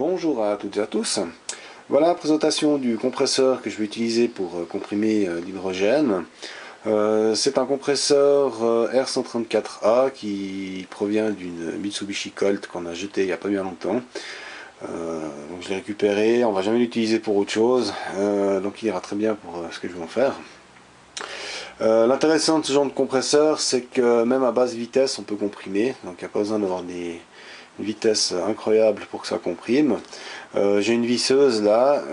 Bonjour à toutes et à tous. Voilà la présentation du compresseur que je vais utiliser pour comprimer l'hydrogène. C'est un compresseur R134A qui provient d'une Mitsubishi Colt qu'on a jeté il n'y a pas bien longtemps. Donc je l'ai récupéré, on va jamais l'utiliser pour autre chose, donc il ira très bien pour ce que je vais en faire. L'intéressant de ce genre de compresseur, c'est que même à basse vitesse, on peut comprimer, donc il n'y a pas besoin d'avoir une vitesse incroyable pour que ça comprime. J'ai une visseuse là.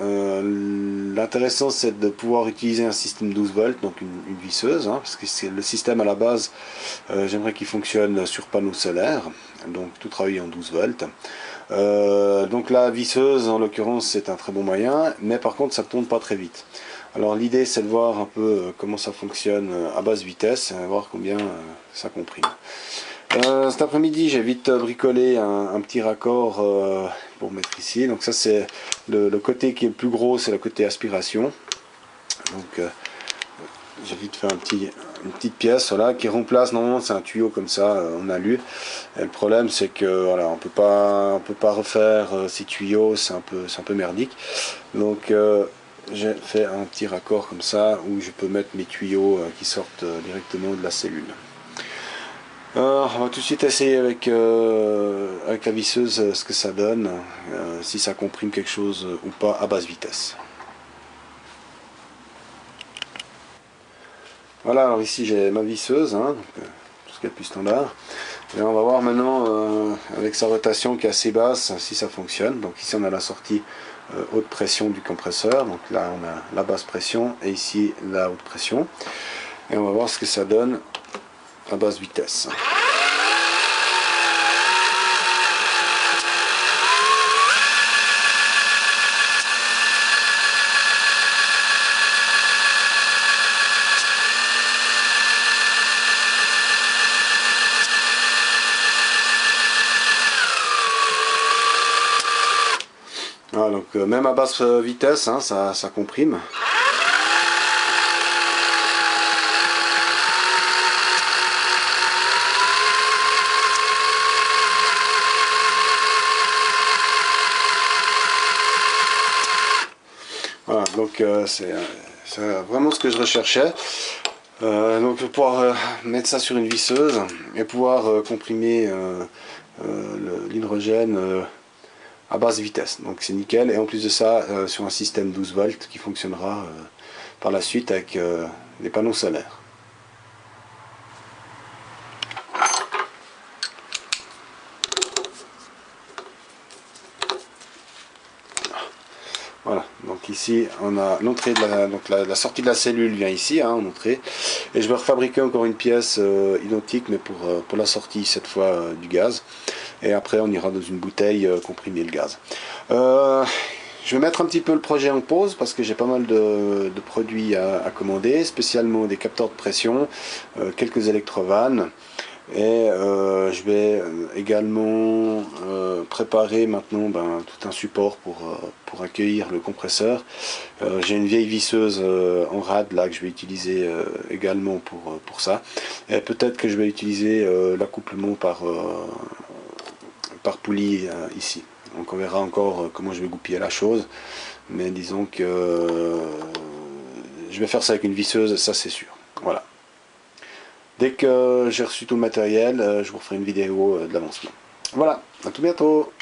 L'intéressant, c'est de pouvoir utiliser un système 12 volts, donc une visseuse, hein, parce que c'est le système à la base, j'aimerais qu'il fonctionne sur panneaux solaires, donc tout travailler en 12 volts. Donc la visseuse, en l'occurrence, c'est un très bon moyen, mais par contre, ça ne tourne pas très vite. Alors l'idée, c'est de voir un peu comment ça fonctionne à basse vitesse, voir combien ça comprime. Cet après-midi, j'ai vite bricolé un petit raccord pour mettre ici. Donc ça, c'est le côté qui est le plus gros, c'est le côté aspiration. Donc j'ai vite fait une petite pièce, voilà, qui remplace, normalement c'est un tuyau comme ça en alu. Et le problème, c'est que voilà, on peut pas refaire ces tuyaux, c'est un peu merdique. Donc j'ai fait un petit raccord comme ça où je peux mettre mes tuyaux qui sortent directement de la cellule. Alors, on va tout de suite essayer avec la visseuse ce que ça donne, si ça comprime quelque chose ou pas à basse vitesse. Voilà, alors ici j'ai ma visseuse, hein, donc, tout ce qui est le plus standard. Et on va voir maintenant avec sa rotation qui est assez basse si ça fonctionne. Donc ici on a la sortie haute pression du compresseur, donc là on a la basse pression et ici la haute pression. Et on va voir ce que ça donne à basse vitesse. Voilà, donc même à basse vitesse, hein, ça comprime. Voilà, donc c'est vraiment ce que je recherchais. Donc je vais pouvoir mettre ça sur une visseuse et pouvoir comprimer l'hydrogène à basse vitesse. Donc c'est nickel. Et en plus de ça, sur un système 12 volts qui fonctionnera par la suite avec des panneaux solaires. Voilà, donc ici on a l'entrée de la sortie de la cellule vient ici, hein, en entrée, et je vais refabriquer encore une pièce identique, mais pour la sortie cette fois du gaz, et après on ira dans une bouteille comprimer le gaz. Je vais mettre un petit peu le projet en pause parce que j'ai pas mal de produits à commander, spécialement des capteurs de pression, quelques électrovannes. Et je vais également préparer maintenant tout un support pour accueillir le compresseur. J'ai une vieille visseuse en rad là que je vais utiliser également pour ça. Et peut-être que je vais utiliser l'accouplement par poulie ici. Donc on verra encore comment je vais goupiller la chose. Mais disons que je vais faire ça avec une visseuse, ça c'est sûr. Voilà. Dès que j'ai reçu tout le matériel, je vous ferai une vidéo de l'avancement. Voilà, à tout bientôt.